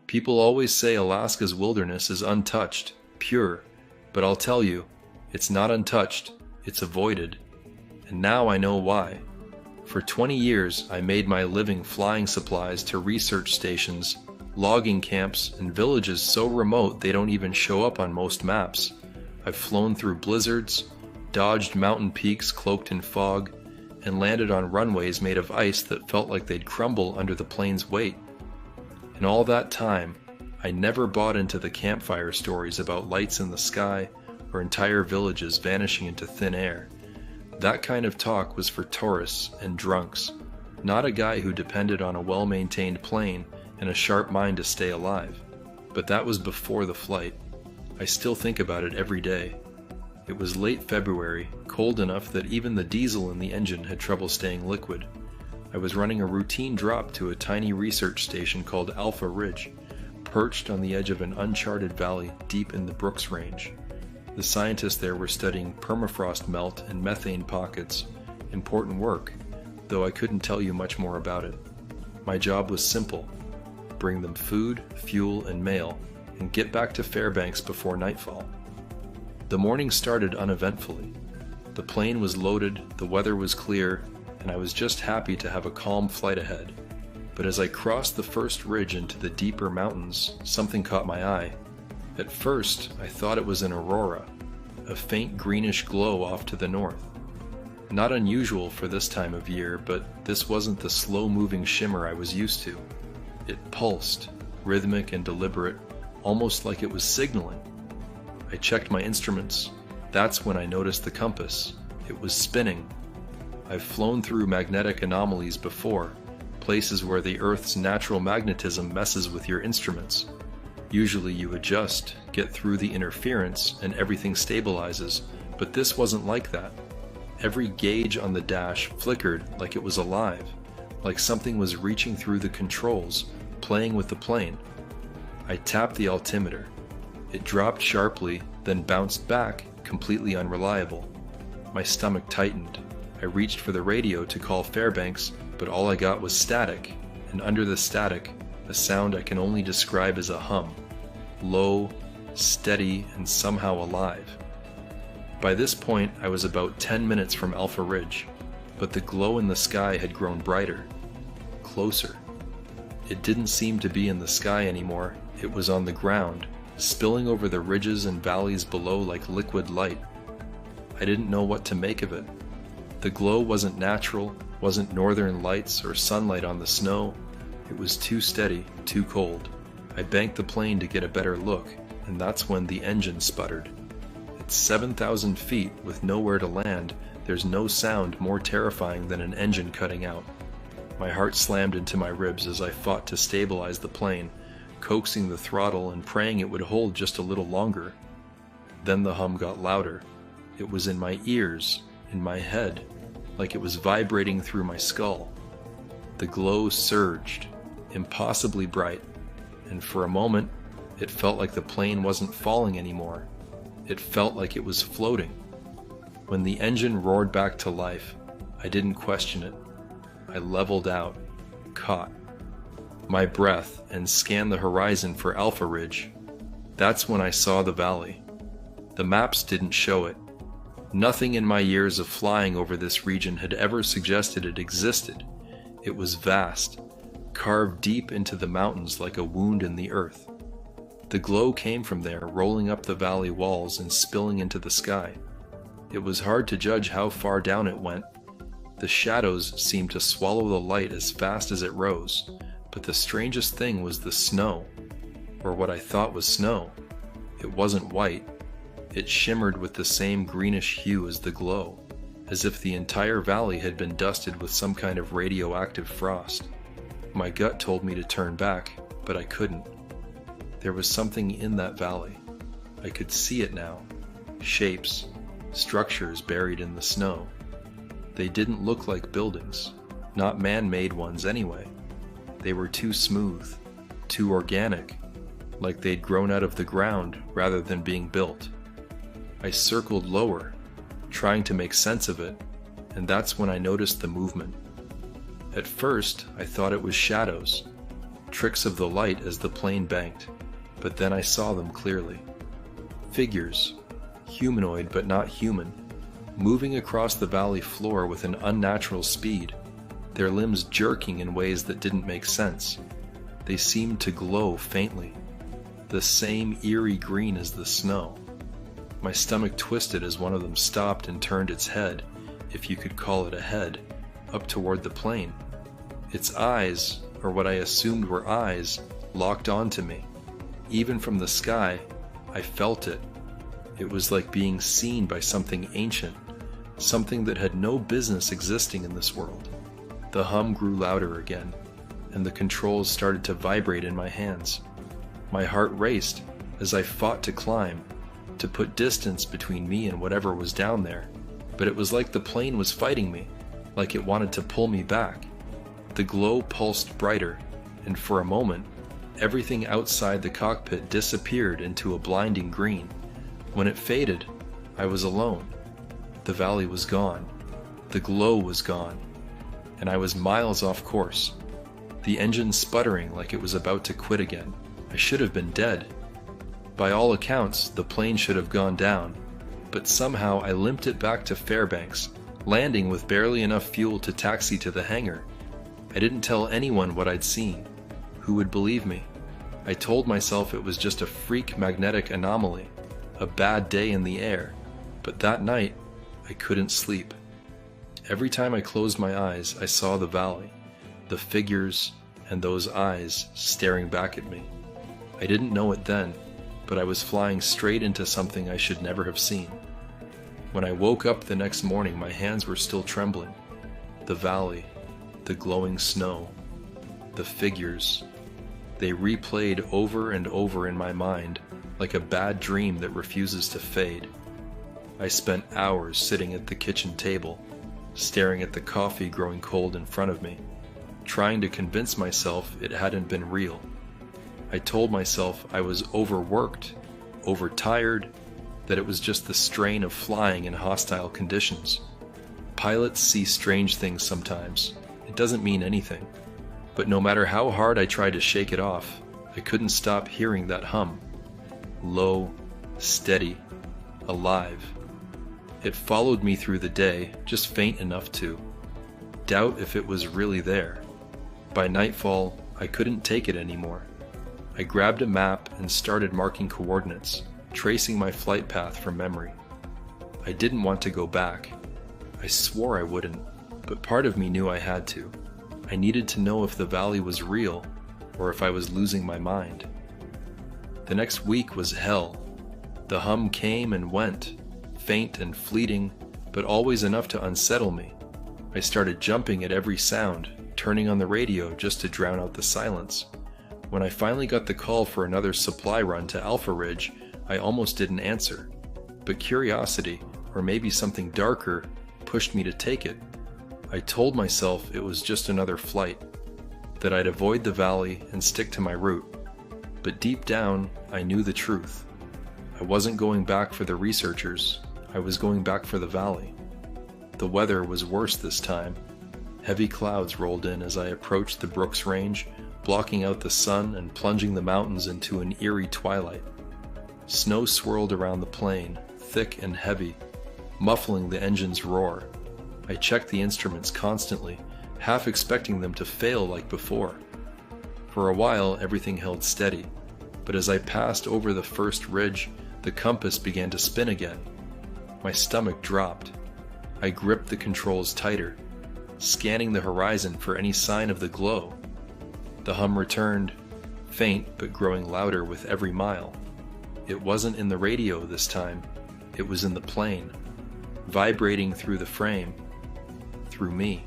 People always say Alaska's wilderness is untouched, pure, but I'll tell you, it's not untouched, it's avoided. And now I know why. For 20 years, I made my living flying supplies to research stations, logging camps, and villages so remote they don't even show up on most maps. I've flown through blizzards, dodged mountain peaks cloaked in fog, and landed on runways made of ice that felt like they'd crumble under the plane's weight. In all that time, I never bought into the campfire stories about lights in the sky or entire villages vanishing into thin air. That kind of talk was for tourists and drunks, not a guy who depended on a well-maintained plane and a sharp mind to stay alive. But that was before the flight. I still think about it every day. It was late February, cold enough that even the diesel in the engine had trouble staying liquid. I was running a routine drop to a tiny research station called Alpha Ridge, perched on the edge of an uncharted valley deep in the Brooks Range. The scientists there were studying permafrost melt and methane pockets, important work, though I couldn't tell you much more about it. My job was simple: bring them food, fuel, and mail, and get back to Fairbanks before nightfall. The morning started uneventfully. The plane was loaded, the weather was clear, and I was just happy to have a calm flight ahead. But as I crossed the first ridge into the deeper mountains, something caught my eye. At first, I thought it was an aurora, a faint greenish glow off to the north. Not unusual for this time of year, but this wasn't the slow-moving shimmer I was used to. It pulsed, rhythmic and deliberate, almost like it was signaling. I checked my instruments. That's when I noticed the compass. It was spinning. I've flown through magnetic anomalies before, places where the Earth's natural magnetism messes with your instruments. Usually you adjust, get through the interference, and everything stabilizes, but this wasn't like that. Every gauge on the dash flickered like it was alive, like something was reaching through the controls, playing with the plane. I tapped the altimeter. It dropped sharply, then bounced back, completely unreliable. My stomach tightened. I reached for the radio to call Fairbanks, but all I got was static, and under the static, a sound I can only describe as a hum. Low, steady, and somehow alive. By this point, I was about 10 minutes from Alpha Ridge, but the glow in the sky had grown brighter, closer. It didn't seem to be in the sky anymore, it was on the ground, spilling over the ridges and valleys below like liquid light. I didn't know what to make of it. The glow wasn't natural, wasn't northern lights or sunlight on the snow. It was too steady, too cold. I banked the plane to get a better look, and that's when the engine sputtered. At 7,000 feet with nowhere to land, there's no sound more terrifying than an engine cutting out. My heart slammed into my ribs as I fought to stabilize the plane, coaxing the throttle and praying it would hold just a little longer. Then the hum got louder. It was in my ears, in my head, like it was vibrating through my skull. The glow surged, impossibly bright, and for a moment, it felt like the plane wasn't falling anymore. It felt like it was floating. When the engine roared back to life, I didn't question it. I leveled out, caught my breath, and scanned the horizon for Alpha Ridge. That's when I saw the valley. The maps didn't show it. Nothing in my years of flying over this region had ever suggested it existed. It was vast, carved deep into the mountains like a wound in the earth. The glow came from there, rolling up the valley walls and spilling into the sky. It was hard to judge how far down it went. The shadows seemed to swallow the light as fast as it rose, but the strangest thing was the snow, or what I thought was snow. It wasn't white. It shimmered with the same greenish hue as the glow, as if the entire valley had been dusted with some kind of radioactive frost. My gut told me to turn back, but I couldn't. There was something in that valley. I could see it now. Shapes, structures buried in the snow. They didn't look like buildings, not man-made ones anyway. They were too smooth, too organic, like they'd grown out of the ground rather than being built. I circled lower, trying to make sense of it, and that's when I noticed the movement. At first, I thought it was shadows, tricks of the light as the plane banked, but then I saw them clearly. Figures, humanoid but not human, moving across the valley floor with an unnatural speed, their limbs jerking in ways that didn't make sense. They seemed to glow faintly, the same eerie green as the snow. My stomach twisted as one of them stopped and turned its head, if you could call it a head, up toward the plane. Its eyes, or what I assumed were eyes, locked onto me. Even from the sky, I felt it. It was like being seen by something ancient, something that had no business existing in this world. The hum grew louder again, and the controls started to vibrate in my hands. My heart raced as I fought to climb, to put distance between me and whatever was down there, but it was like the plane was fighting me, like it wanted to pull me back. The glow pulsed brighter, and for a moment, everything outside the cockpit disappeared into a blinding green. When it faded, I was alone. The valley was gone. The glow was gone. And I was miles off course. The engine sputtering like it was about to quit again. I should have been dead. By all accounts, the plane should have gone down, but somehow I limped it back to Fairbanks, landing with barely enough fuel to taxi to the hangar. I didn't tell anyone what I'd seen. Who would believe me? I told myself it was just a freak magnetic anomaly, a bad day in the air, but that night, I couldn't sleep. Every time I closed my eyes, I saw the valley, the figures, and those eyes staring back at me. I didn't know it then, but I was flying straight into something I should never have seen. When I woke up the next morning, my hands were still trembling. The valley, the glowing snow, the figures, they replayed over and over in my mind like a bad dream that refuses to fade. I spent hours sitting at the kitchen table, staring at the coffee growing cold in front of me, trying to convince myself it hadn't been real. I told myself I was overworked, overtired, that it was just the strain of flying in hostile conditions. Pilots see strange things sometimes. It doesn't mean anything. But no matter how hard I tried to shake it off, I couldn't stop hearing that hum. Low, steady, alive. It followed me through the day, just faint enough to doubt if it was really there. By nightfall, I couldn't take it anymore. I grabbed a map and started marking coordinates, tracing my flight path from memory. I didn't want to go back. I swore I wouldn't, but part of me knew I had to. I needed to know if the valley was real, or if I was losing my mind. The next week was hell. The hum came and went, faint and fleeting, but always enough to unsettle me. I started jumping at every sound, turning on the radio just to drown out the silence. When I finally got the call for another supply run to Alpha Ridge, I almost didn't answer. But curiosity, or maybe something darker, pushed me to take it. I told myself it was just another flight, that I'd avoid the valley and stick to my route. But deep down, I knew the truth. I wasn't going back for the researchers, I was going back for the valley. The weather was worse this time. Heavy clouds rolled in as I approached the Brooks Range, blocking out the sun and plunging the mountains into an eerie twilight. Snow swirled around the plane, thick and heavy, muffling the engine's roar. I checked the instruments constantly, half expecting them to fail like before. For a while, everything held steady, but as I passed over the first ridge, the compass began to spin again. My stomach dropped. I gripped the controls tighter, scanning the horizon for any sign of the glow. The hum returned, faint but growing louder with every mile. It wasn't in the radio this time, it was in the plane, vibrating through the frame, through me.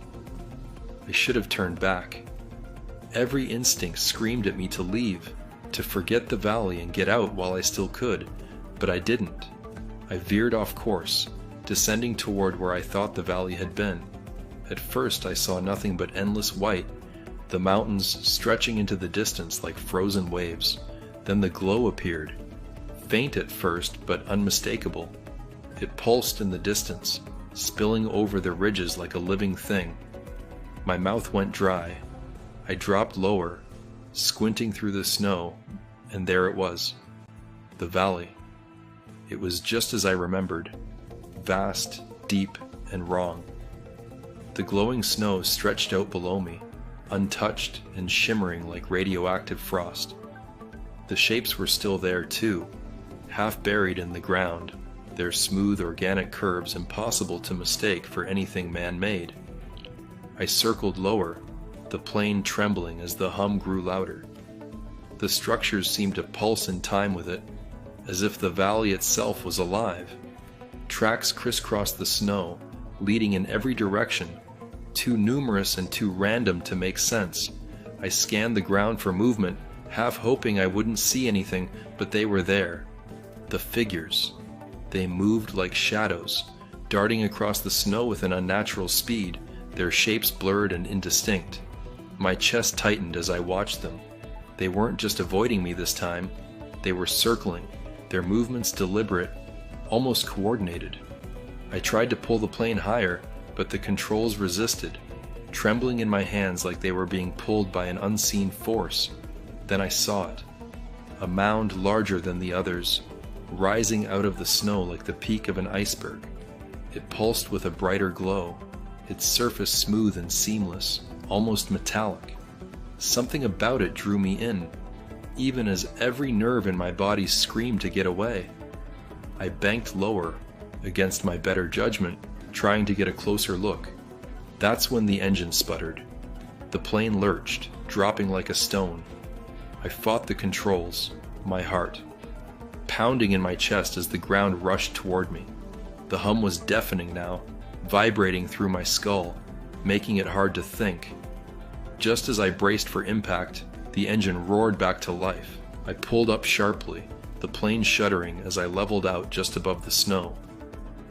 I should have turned back. Every instinct screamed at me to leave, to forget the valley and get out while I still could, but I didn't. I veered off course, descending toward where I thought the valley had been. At first I saw nothing but endless white, the mountains stretching into the distance like frozen waves. Then the glow appeared, faint at first but unmistakable. It pulsed in the distance, spilling over the ridges like a living thing. My mouth went dry. I dropped lower, squinting through the snow, and there it was. The valley. It was just as I remembered. Vast, deep, and wrong. The glowing snow stretched out below me, untouched and shimmering like radioactive frost. The shapes were still there too, half buried in the ground, their smooth organic curves impossible to mistake for anything man-made. I circled lower, the plane trembling as the hum grew louder. The structures seemed to pulse in time with it, as if the valley itself was alive. Tracks crisscrossed the snow, leading in every direction, too numerous and too random to make sense. I scanned the ground for movement, half hoping I wouldn't see anything, but they were there. The figures. They moved like shadows, darting across the snow with an unnatural speed, their shapes blurred and indistinct. My chest tightened as I watched them. They weren't just avoiding me this time, they were circling, their movements deliberate, almost coordinated. I tried to pull the plane higher, but the controls resisted, trembling in my hands like they were being pulled by an unseen force. Then I saw it. A mound larger than the others, rising out of the snow like the peak of an iceberg. It pulsed with a brighter glow, its surface smooth and seamless, almost metallic. Something about it drew me in, even as every nerve in my body screamed to get away. I banked lower, against my better judgment, trying to get a closer look. That's when the engine sputtered. The plane lurched, dropping like a stone. I fought the controls, my heart pounding in my chest as the ground rushed toward me. The hum was deafening now, vibrating through my skull, making it hard to think. Just as I braced for impact, the engine roared back to life. I pulled up sharply, the plane shuddering as I leveled out just above the snow.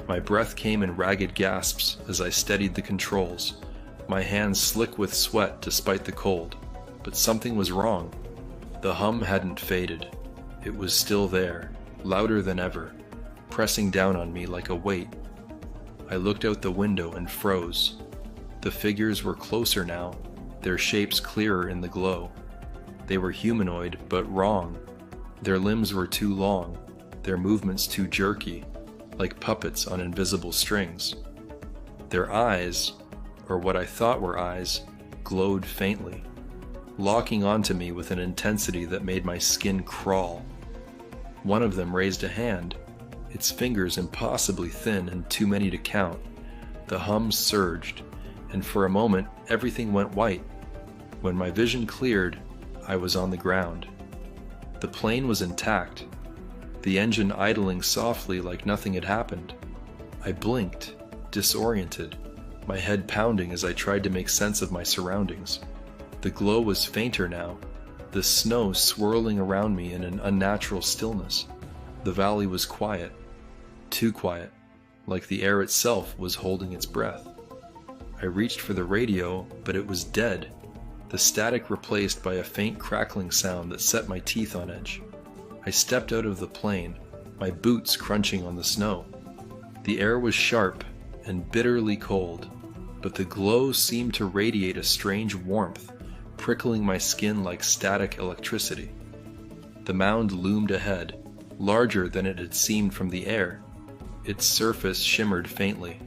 My breath came in ragged gasps as I steadied the controls, my hands slick with sweat despite the cold. But something was wrong. The hum hadn't faded. It was still there, louder than ever, pressing down on me like a weight. I looked out the window and froze. The figures were closer now, their shapes clearer in the glow. They were humanoid, but wrong. Their limbs were too long, their movements too jerky, like puppets on invisible strings. Their eyes, or what I thought were eyes, glowed faintly, locking onto me with an intensity that made my skin crawl. One of them raised a hand, its fingers impossibly thin and too many to count. The hum surged, and for a moment everything went white. When my vision cleared, I was on the ground. The plane was intact, the engine idling softly like nothing had happened. I blinked, disoriented, my head pounding as I tried to make sense of my surroundings. The glow was fainter now, the snow swirling around me in an unnatural stillness. The valley was quiet, too quiet, like the air itself was holding its breath. I reached for the radio, but it was dead, the static replaced by a faint crackling sound that set my teeth on edge. I stepped out of the plane, my boots crunching on the snow. The air was sharp and bitterly cold, but the glow seemed to radiate a strange warmth, prickling my skin like static electricity. The mound loomed ahead, larger than it had seemed from the air. Its surface shimmered faintly,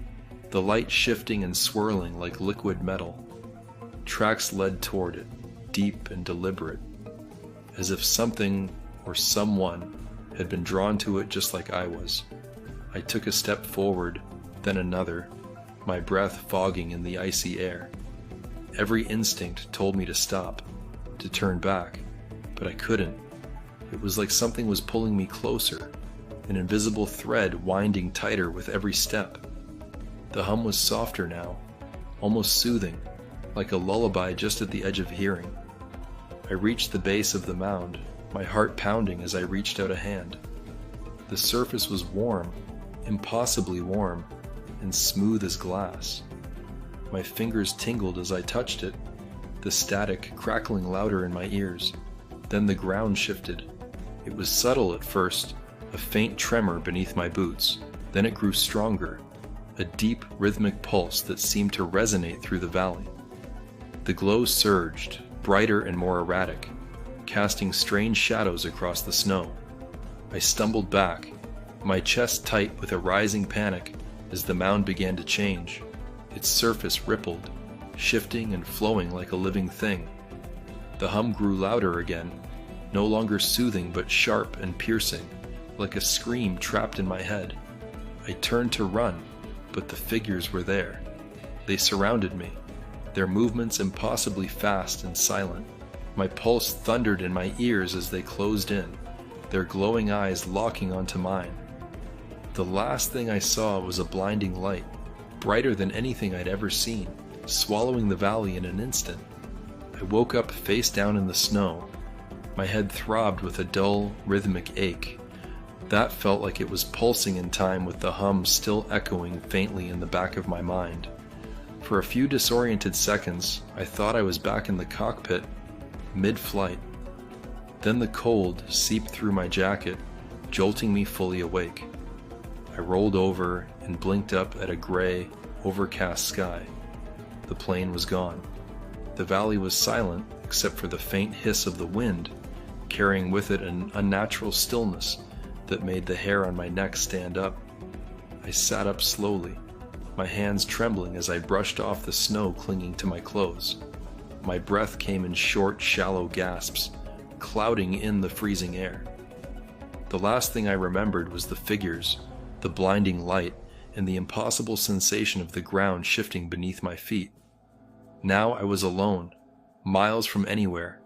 the light shifting and swirling like liquid metal. Tracks led toward it, deep and deliberate, as if something or someone had been drawn to it just like I was. I took a step forward, then another, my breath fogging in the icy air. Every instinct told me to stop, to turn back, but I couldn't. It was like something was pulling me closer, an invisible thread winding tighter with every step. The hum was softer now, almost soothing, like a lullaby just at the edge of hearing. I reached the base of the mound, my heart pounding as I reached out a hand. The surface was warm, impossibly warm, and smooth as glass. My fingers tingled as I touched it, the static crackling louder in my ears. Then the ground shifted. It was subtle at first, a faint tremor beneath my boots. Then it grew stronger, a deep rhythmic pulse that seemed to resonate through the valley. The glow surged, brighter and more erratic, casting strange shadows across the snow. I stumbled back, my chest tight with a rising panic as the mound began to change. Its surface rippled, shifting and flowing like a living thing. The hum grew louder again, no longer soothing but sharp and piercing, like a scream trapped in my head. I turned to run, but the figures were there. They surrounded me, their movements impossibly fast and silent. My pulse thundered in my ears as they closed in, their glowing eyes locking onto mine. The last thing I saw was a blinding light, brighter than anything I'd ever seen, swallowing the valley in an instant. I woke up face down in the snow. My head throbbed with a dull, rhythmic ache. That felt like it was pulsing in time with the hum still echoing faintly in the back of my mind. For a few disoriented seconds, I thought I was back in the cockpit, mid-flight. Then the cold seeped through my jacket, jolting me fully awake. I rolled over and blinked up at a gray, overcast sky. The plane was gone. The valley was silent except for the faint hiss of the wind, carrying with it an unnatural stillness that made the hair on my neck stand up. I sat up slowly, my hands trembling as I brushed off the snow clinging to my clothes. My breath came in short, shallow gasps, clouding in the freezing air. The last thing I remembered was the figures, the blinding light, and the impossible sensation of the ground shifting beneath my feet. Now I was alone, miles from anywhere,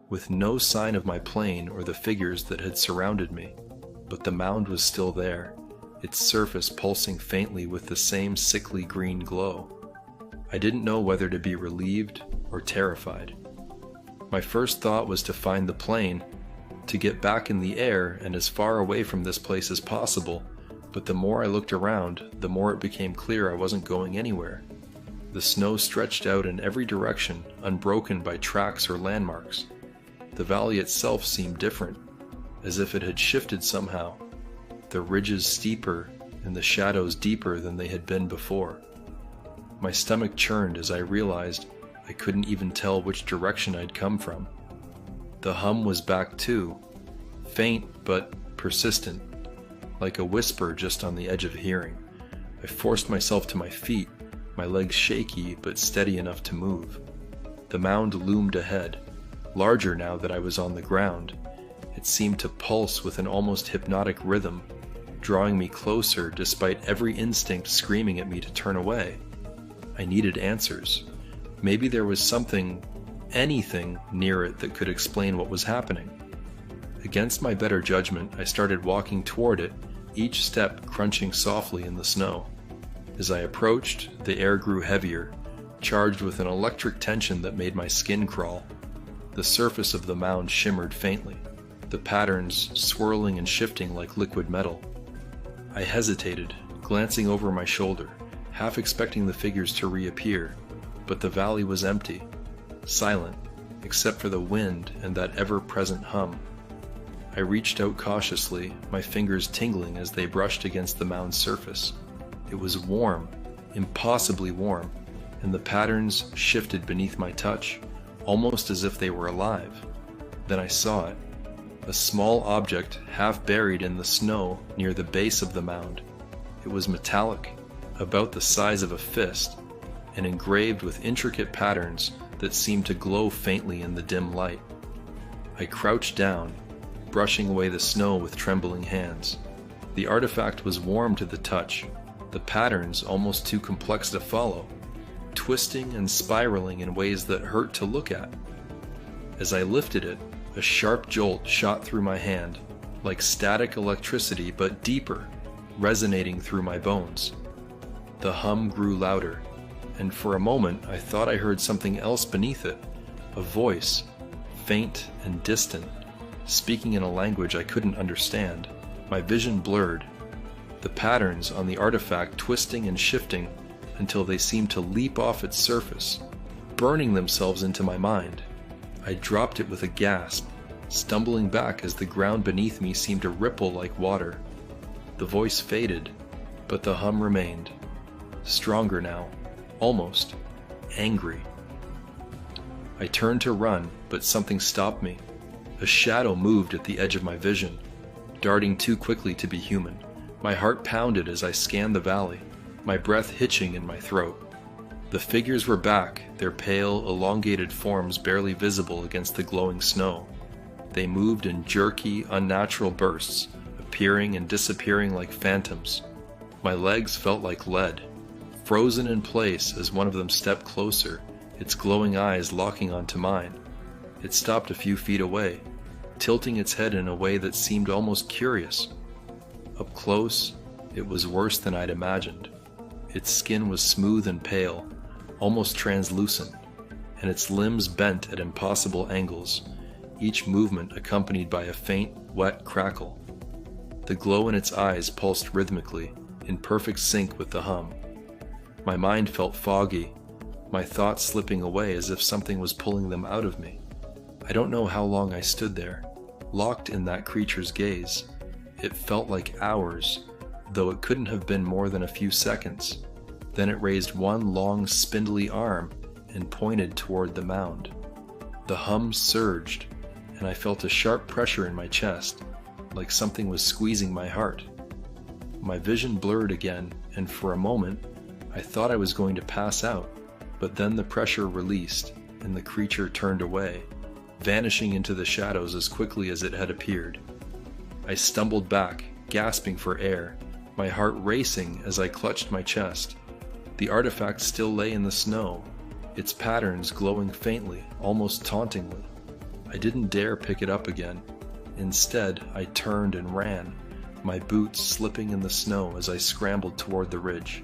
with no sign of my plane or the figures that had surrounded me, but the mound was still there, its surface pulsing faintly with the same sickly green glow. I didn't know whether to be relieved or terrified. My first thought was to find the plane, to get back in the air and as far away from this place as possible, but the more I looked around, the more it became clear I wasn't going anywhere. The snow stretched out in every direction, unbroken by tracks or landmarks. The valley itself seemed different, as if it had shifted somehow, the ridges steeper and the shadows deeper than they had been before. My stomach churned as I realized I couldn't even tell which direction I'd come from. The hum was back too, faint but persistent, like a whisper just on the edge of hearing. I forced myself to my feet, my legs shaky but steady enough to move. The mound loomed ahead, larger now that I was on the ground. It seemed to pulse with an almost hypnotic rhythm, drawing me closer despite every instinct screaming at me to turn away. I needed answers. Maybe there was something, anything near it that could explain what was happening. Against my better judgment, I started walking toward it, each step crunching softly in the snow. As I approached, the air grew heavier, charged with an electric tension that made my skin crawl. The surface of the mound shimmered faintly, the patterns swirling and shifting like liquid metal. I hesitated, glancing over my shoulder, half expecting the figures to reappear, but the valley was empty, silent, except for the wind and that ever-present hum. I reached out cautiously, my fingers tingling as they brushed against the mound's surface. It was warm, impossibly warm, and the patterns shifted beneath my touch, almost as if they were alive. Then I saw it, a small object half buried in the snow near the base of the mound. It was metallic, about the size of a fist, and engraved with intricate patterns that seemed to glow faintly in the dim light. I crouched down, brushing away the snow with trembling hands. The artifact was warm to the touch, the patterns almost too complex to follow, twisting and spiraling in ways that hurt to look at. As I lifted it, a sharp jolt shot through my hand, like static electricity but deeper, resonating through my bones. The hum grew louder, and for a moment I thought I heard something else beneath it, a voice, faint and distant, speaking in a language I couldn't understand. My vision blurred, the patterns on the artifact twisting and shifting until they seemed to leap off its surface, burning themselves into my mind. I dropped it with a gasp, stumbling back as the ground beneath me seemed to ripple like water. The voice faded, but the hum remained, stronger now, almost angry. I turned to run, but something stopped me. A shadow moved at the edge of my vision, darting too quickly to be human. My heart pounded as I scanned the valley, my breath hitching in my throat. The figures were back, their pale, elongated forms barely visible against the glowing snow. They moved in jerky, unnatural bursts, appearing and disappearing like phantoms. My legs felt like lead, frozen in place as one of them stepped closer, its glowing eyes locking onto mine. It stopped a few feet away, tilting its head in a way that seemed almost curious. Up close, it was worse than I'd imagined. Its skin was smooth and pale, almost translucent, and its limbs bent at impossible angles, each movement accompanied by a faint, wet crackle. The glow in its eyes pulsed rhythmically, in perfect sync with the hum. My mind felt foggy, my thoughts slipping away as if something was pulling them out of me. I don't know how long I stood there, locked in that creature's gaze. It felt like hours, though it couldn't have been more than a few seconds. Then it raised one long, spindly arm and pointed toward the mound. The hum surged, and I felt a sharp pressure in my chest, like something was squeezing my heart. My vision blurred again, and for a moment, I thought I was going to pass out, but then the pressure released, and the creature turned away, vanishing into the shadows as quickly as it had appeared. I stumbled back, gasping for air, my heart racing as I clutched my chest. The artifact still lay in the snow, its patterns glowing faintly, almost tauntingly. I didn't dare pick it up again. Instead, I turned and ran, my boots slipping in the snow as I scrambled toward the ridge.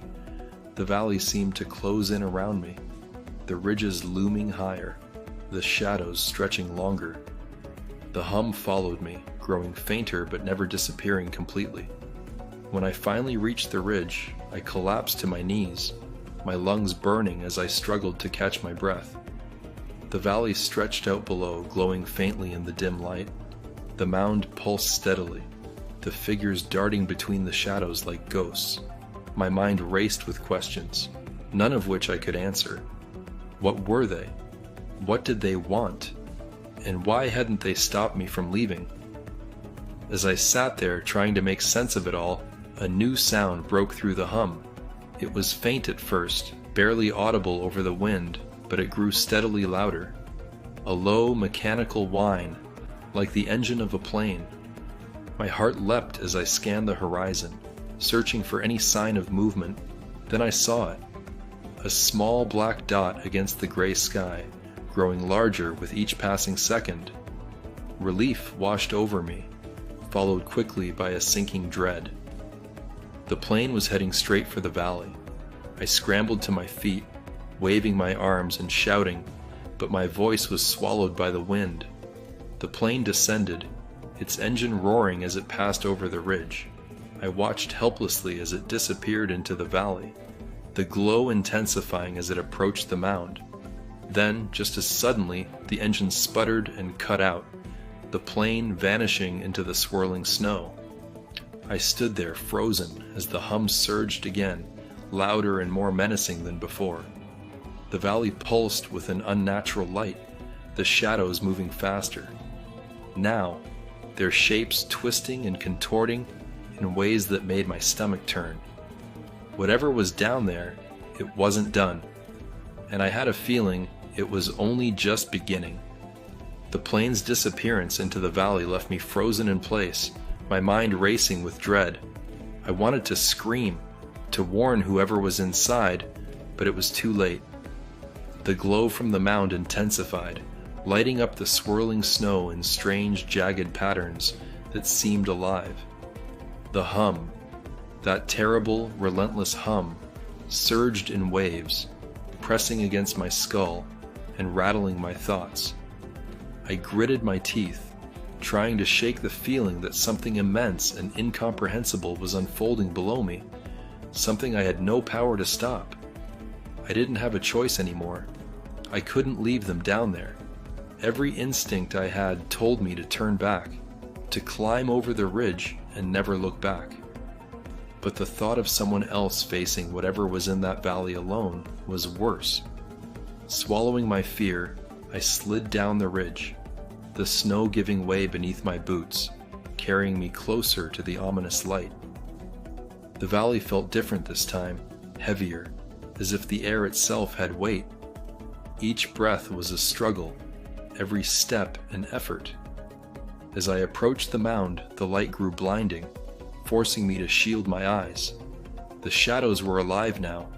The valley seemed to close in around me, the ridges looming higher, the shadows stretching longer. The hum followed me, growing fainter but never disappearing completely. When I finally reached the ridge, I collapsed to my knees, my lungs burning as I struggled to catch my breath. The valley stretched out below, glowing faintly in the dim light. The mound pulsed steadily, the figures darting between the shadows like ghosts. My mind raced with questions, none of which I could answer. What were they? What did they want? And why hadn't they stopped me from leaving? As I sat there trying to make sense of it all, a new sound broke through the hum. It was faint at first, barely audible over the wind, but it grew steadily louder. A low, mechanical whine, like the engine of a plane. My heart leapt as I scanned the horizon, searching for any sign of movement. Then I saw it. A small black dot against the gray sky, growing larger with each passing second. Relief washed over me, followed quickly by a sinking dread. The plane was heading straight for the valley. I scrambled to my feet, waving my arms and shouting, but my voice was swallowed by the wind. The plane descended, its engine roaring as it passed over the ridge. I watched helplessly as it disappeared into the valley, the glow intensifying as it approached the mound. Then, just as suddenly, the engine sputtered and cut out, the plane vanishing into the swirling snow. I stood there frozen as the hum surged again, louder and more menacing than before. The valley pulsed with an unnatural light, the shadows moving faster. Now, their shapes twisting and contorting in ways that made my stomach turn. Whatever was down there, it wasn't done, and I had a feeling it was only just beginning. The plane's disappearance into the valley left me frozen in place, my mind racing with dread. I wanted to scream, to warn whoever was inside, but it was too late. The glow from the mound intensified, lighting up the swirling snow in strange, jagged patterns that seemed alive. The hum, that terrible, relentless hum, surged in waves, pressing against my skull and rattling my thoughts. I gritted my teeth, trying to shake the feeling that something immense and incomprehensible was unfolding below me, something I had no power to stop. I didn't have a choice anymore. I couldn't leave them down there. Every instinct I had told me to turn back, to climb over the ridge and never look back. But the thought of someone else facing whatever was in that valley alone was worse. Swallowing my fear, I slid down the ridge. the snow giving way beneath my boots, carrying me closer to the ominous light. The valley felt different this time, heavier, as if the air itself had weight. Each breath was a struggle, every step an effort. As I approached the mound, the light grew blinding, forcing me to shield my eyes. The shadows were alive now,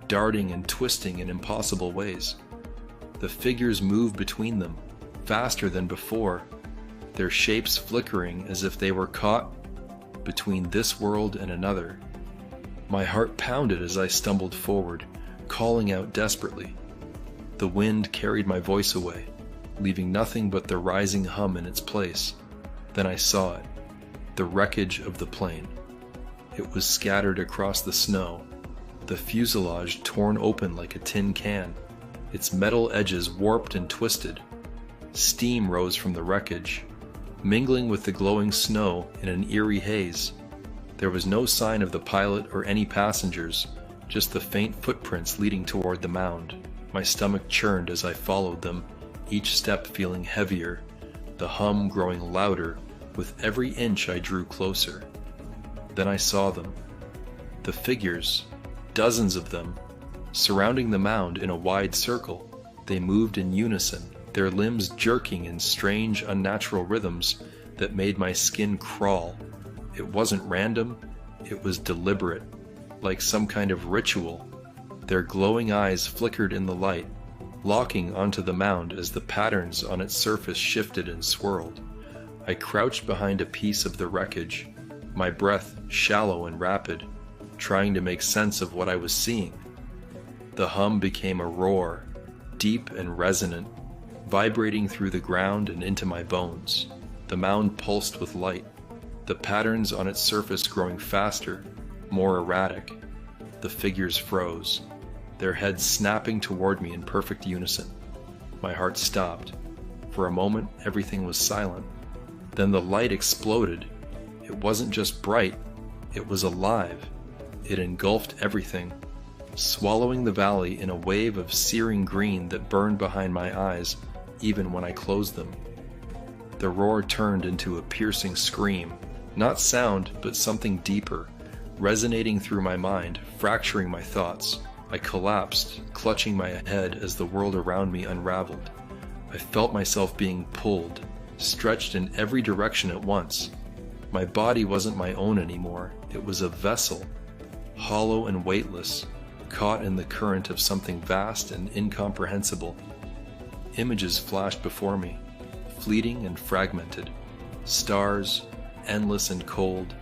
darting and twisting in impossible ways. The figures moved between them, faster than before, their shapes flickering as if they were caught between this world and another. My heart pounded as I stumbled forward, calling out desperately. The wind carried my voice away, leaving nothing but the rising hum in its place. Then I saw it, the wreckage of the plane. It was scattered across the snow, the fuselage torn open like a tin can, its metal edges warped and twisted. Steam rose from the wreckage, mingling with the glowing snow in an eerie haze. There was no sign of the pilot or any passengers, just the faint footprints leading toward the mound. My stomach churned as I followed them, each step feeling heavier, the hum growing louder with every inch I drew closer. Then I saw them. The figures, dozens of them, surrounding the mound in a wide circle. They moved in unison, their limbs jerking in strange, unnatural rhythms that made my skin crawl. It wasn't random, it was deliberate, like some kind of ritual. Their glowing eyes flickered in the light, locking onto the mound as the patterns on its surface shifted and swirled. I crouched behind a piece of the wreckage, my breath shallow and rapid, trying to make sense of what I was seeing. The hum became a roar, deep and resonant, vibrating through the ground and into my bones. The mound pulsed with light, the patterns on its surface growing faster, more erratic. The figures froze, their heads snapping toward me in perfect unison. My heart stopped. For a moment, everything was silent. Then the light exploded. It wasn't just bright, it was alive. It engulfed everything, swallowing the valley in a wave of searing green that burned behind my eyes even when I closed them. The roar turned into a piercing scream, not sound, but something deeper, resonating through my mind, fracturing my thoughts. I collapsed, clutching my head as the world around me unraveled. I felt myself being pulled, stretched in every direction at once. My body wasn't my own anymore. It was a vessel, hollow and weightless, caught in the current of something vast and incomprehensible. Images flashed before me, fleeting and fragmented. Stars, endless and cold,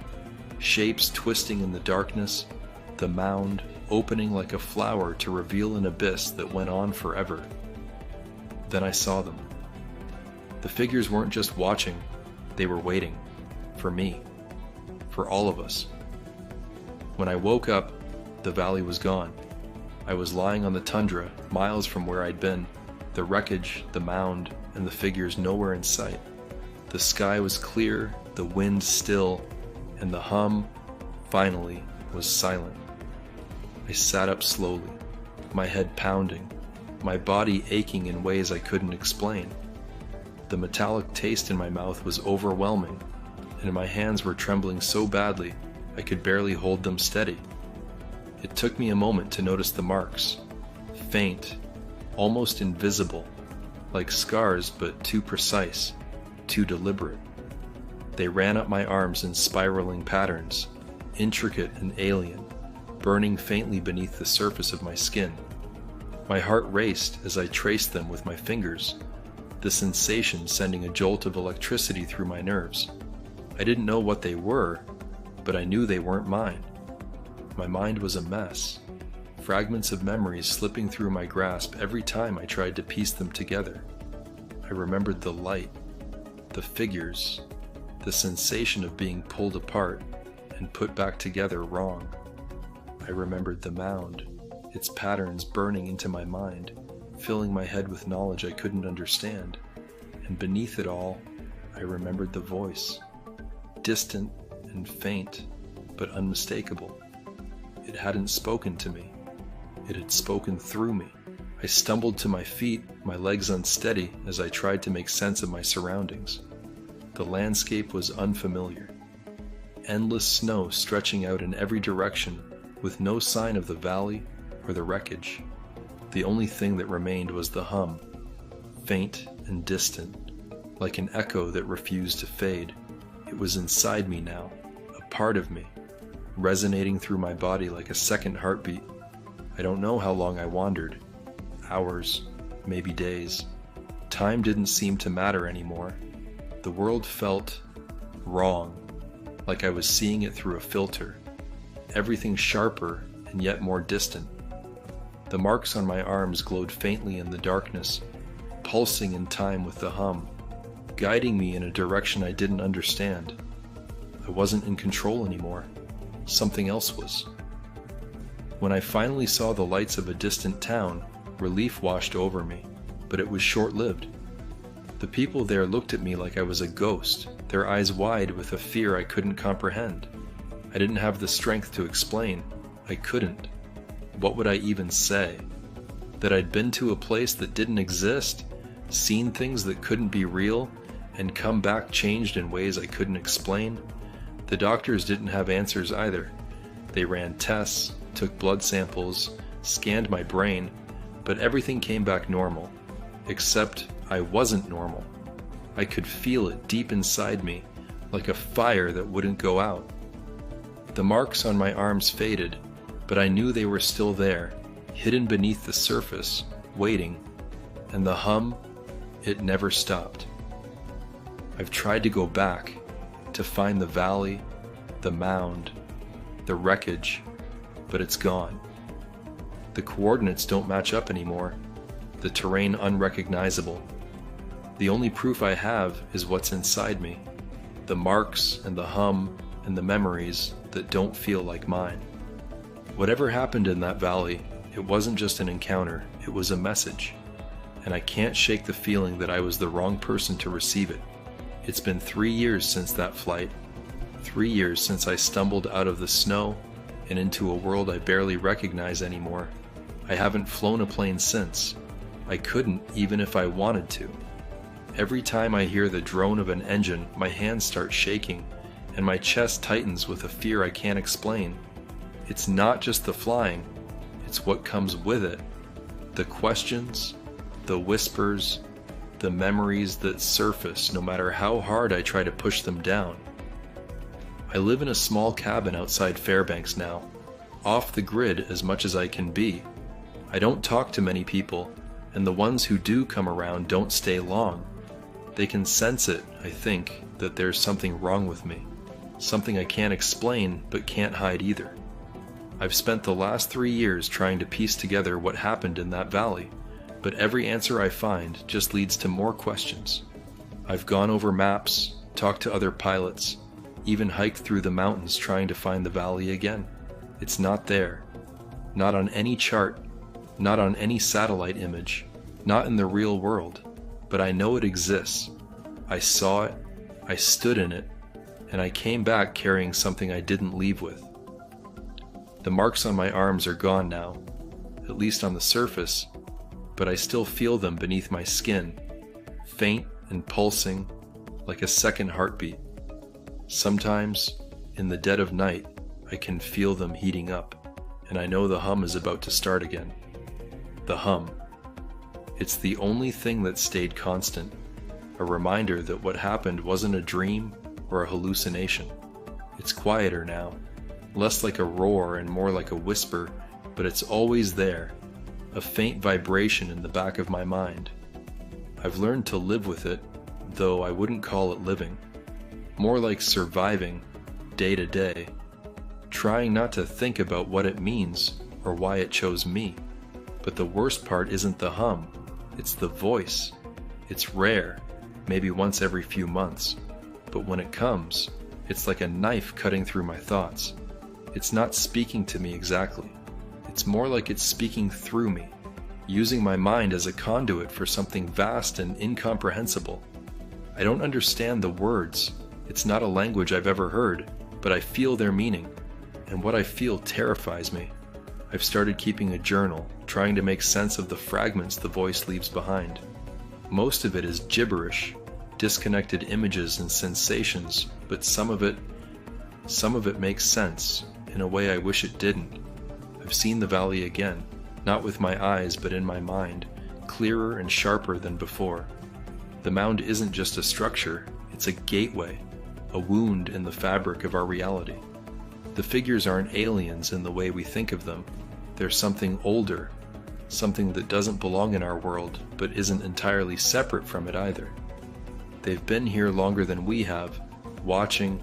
shapes twisting in the darkness, the mound opening like a flower to reveal an abyss that went on forever. Then I saw them. The figures weren't just watching, they were waiting. For me. For all of us. When I woke up, the valley was gone. I was lying on the tundra, miles from where I'd been, the wreckage, the mound, and the figures nowhere in sight. The sky was clear, the wind still, and the hum, finally, was silent. I sat up slowly, my head pounding, my body aching in ways I couldn't explain. The metallic taste in my mouth was overwhelming, and my hands were trembling so badly I could barely hold them steady. It took me a moment to notice the marks, faint, almost invisible, like scars but too precise, too deliberate. They ran up my arms in spiraling patterns, intricate and alien, burning faintly beneath the surface of my skin. My heart raced as I traced them with my fingers, the sensation sending a jolt of electricity through my nerves. I didn't know what they were, but I knew they weren't mine. My mind was a mess, fragments of memories slipping through my grasp every time I tried to piece them together. I remembered the light, the figures, the sensation of being pulled apart and put back together wrong. I remembered the mound, its patterns burning into my mind, filling my head with knowledge I couldn't understand. And beneath it all, I remembered the voice, distant and faint, but unmistakable. It hadn't spoken to me. It had spoken through me. I stumbled to my feet, my legs unsteady as I tried to make sense of my surroundings. The landscape was unfamiliar. Endless snow stretching out in every direction with no sign of the valley or the wreckage. The only thing that remained was the hum, faint and distant, like an echo that refused to fade. It was inside me now, a part of me, resonating through my body like a second heartbeat. I don't know how long I wandered. Hours, maybe days. Time didn't seem to matter anymore. The world felt wrong, like I was seeing it through a filter. Everything sharper and yet more distant. The marks on my arms glowed faintly in the darkness, pulsing in time with the hum, guiding me in a direction I didn't understand. I wasn't in control anymore. Something else was. When I finally saw the lights of a distant town, relief washed over me, but it was short-lived. The people there looked at me like I was a ghost, their eyes wide with a fear I couldn't comprehend. I didn't have the strength to explain. I couldn't. What would I even say? That I'd been to a place that didn't exist, seen things that couldn't be real, and come back changed in ways I couldn't explain? The doctors didn't have answers either. They ran tests, took blood samples, scanned my brain, but everything came back normal. Except I wasn't normal. I could feel it deep inside me, like a fire that wouldn't go out. The marks on my arms faded, but I knew they were still there, hidden beneath the surface, waiting. And the hum, it never stopped. I've tried to go back, to find the valley, the mound, the wreckage, but it's gone. The coordinates don't match up anymore, the terrain unrecognizable. The only proof I have is what's inside me, the marks and the hum and the memories that don't feel like mine. Whatever happened in that valley, it wasn't just an encounter, it was a message. And I can't shake the feeling that I was the wrong person to receive it. It's been 3 years since that flight, 3 years since I stumbled out of the snow and into a world I barely recognize anymore. I haven't flown a plane since. I couldn't even if I wanted to. Every time I hear the drone of an engine, my hands start shaking and my chest tightens with a fear I can't explain. It's not just the flying, it's what comes with it. The questions, the whispers, the memories that surface no matter how hard I try to push them down. I live in a small cabin outside Fairbanks now, off the grid as much as I can be. I don't talk to many people, and the ones who do come around don't stay long. They can sense it, I think, that there's something wrong with me. Something I can't explain, but can't hide either. I've spent the last 3 years trying to piece together what happened in that valley, but every answer I find just leads to more questions. I've gone over maps, talked to other pilots, even hiked through the mountains trying to find the valley again. It's not there. Not on any chart, not on any satellite image, not in the real world, but I know it exists. I saw it, I stood in it, and I came back carrying something I didn't leave with. The marks on my arms are gone now, at least on the surface, but I still feel them beneath my skin, faint and pulsing like a second heartbeat. Sometimes, in the dead of night, I can feel them heating up, and I know the hum is about to start again. The hum. It's the only thing that stayed constant, a reminder that what happened wasn't a dream or a hallucination. It's quieter now, less like a roar and more like a whisper, but it's always there, a faint vibration in the back of my mind. I've learned to live with it, though I wouldn't call it living. More like surviving, day to day, trying not to think about what it means or why it chose me. But the worst part isn't the hum, it's the voice. It's rare, maybe once every few months, but when it comes, it's like a knife cutting through my thoughts. It's not speaking to me exactly. It's more like it's speaking through me, using my mind as a conduit for something vast and incomprehensible. I don't understand the words. It's not a language I've ever heard, but I feel their meaning, and what I feel terrifies me. I've started keeping a journal, trying to make sense of the fragments the voice leaves behind. Most of it is gibberish, disconnected images and sensations, but some of it makes sense in a way I wish it didn't. I've seen the valley again, not with my eyes but in my mind, clearer and sharper than before. The mound isn't just a structure, it's a gateway, a wound in the fabric of our reality. The figures aren't aliens in the way we think of them. They're something older, something that doesn't belong in our world but isn't entirely separate from it either. They've been here longer than we have, watching,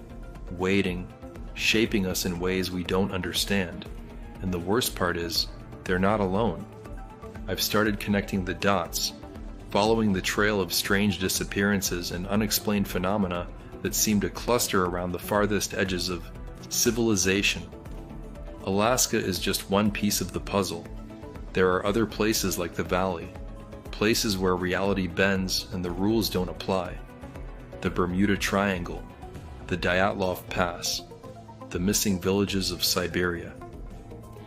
waiting, shaping us in ways we don't understand. And the worst part is, they're not alone. I've started connecting the dots, following the trail of strange disappearances and unexplained phenomena that seem to cluster around the farthest edges of civilization. Alaska is just one piece of the puzzle. There are other places like the valley, places where reality bends and the rules don't apply. The Bermuda Triangle, the Dyatlov Pass, the missing villages of Siberia.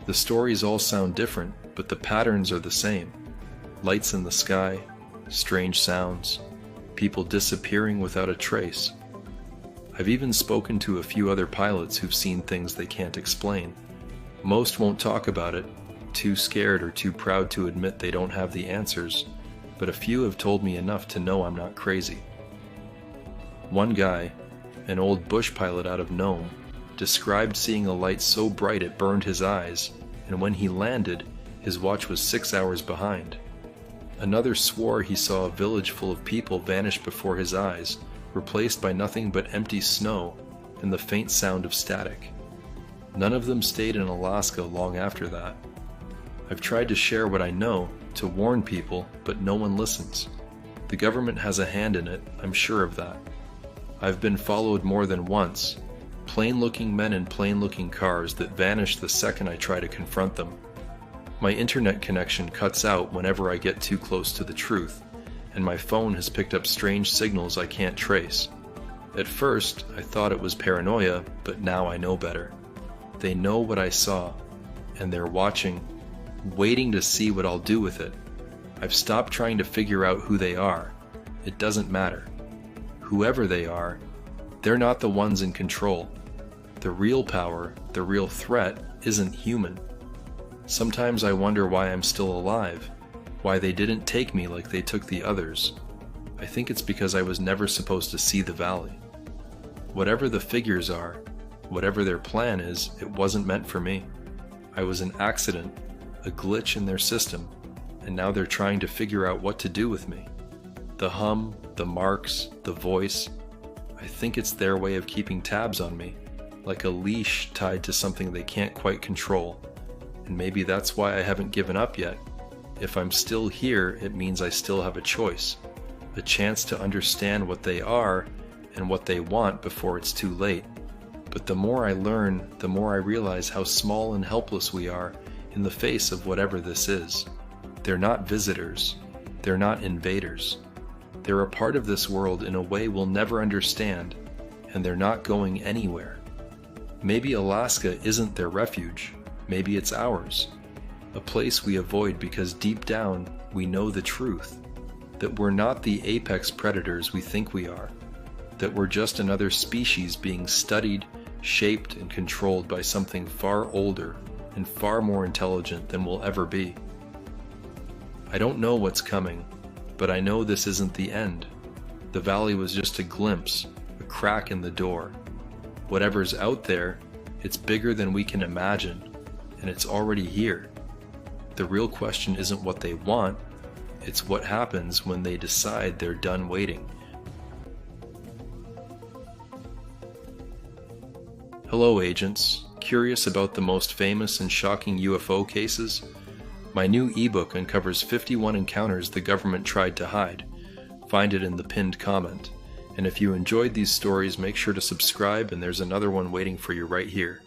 The stories all sound different, but the patterns are the same. Lights in the sky, strange sounds, people disappearing without a trace. I've even spoken to a few other pilots who've seen things they can't explain. Most won't talk about it, too scared or too proud to admit they don't have the answers, but a few have told me enough to know I'm not crazy. One guy, an old bush pilot out of Nome, described seeing a light so bright it burned his eyes, and when he landed, his watch was 6 hours behind. Another swore he saw a village full of people vanish before his eyes, replaced by nothing but empty snow and the faint sound of static. None of them stayed in Alaska long after that. I've tried to share what I know, to warn people, but no one listens. The government has a hand in it, I'm sure of that. I've been followed more than once, plain-looking men in plain-looking cars that vanish the second I try to confront them. My internet connection cuts out whenever I get too close to the truth, and my phone has picked up strange signals I can't trace. At first, I thought it was paranoia, but now I know better. They know what I saw, and they're watching, waiting to see what I'll do with it. I've stopped trying to figure out who they are. It doesn't matter. Whoever they are, they're not the ones in control. The real power, the real threat, isn't human. Sometimes I wonder why I'm still alive, why they didn't take me like they took the others. I think it's because I was never supposed to see the valley. Whatever the figures are, whatever their plan is, it wasn't meant for me. I was an accident, a glitch in their system, and now they're trying to figure out what to do with me. The hum, the marks, the voice, I think it's their way of keeping tabs on me, like a leash tied to something they can't quite control. And maybe that's why I haven't given up yet. If I'm still here, it means I still have a choice, a chance to understand what they are and what they want before it's too late. But the more I learn, the more I realize how small and helpless we are in the face of whatever this is. They're not visitors. They're not invaders. They're a part of this world in a way we'll never understand, and they're not going anywhere. Maybe Alaska isn't their refuge. Maybe it's ours. A place we avoid because deep down we know the truth, that we're not the apex predators we think we are, that we're just another species being studied, shaped, and controlled by something far older and far more intelligent than we'll ever be. I don't know what's coming, but I know this isn't the end. The valley was just a glimpse, a crack in the door. Whatever's out there, it's bigger than we can imagine, and it's already here. The real question isn't what they want, it's what happens when they decide they're done waiting. Hello, agents. Curious about the most famous and shocking UFO cases? My new ebook uncovers 51 encounters the government tried to hide. Find it in the pinned comment. And if you enjoyed these stories, make sure to subscribe, and there's another one waiting for you right here.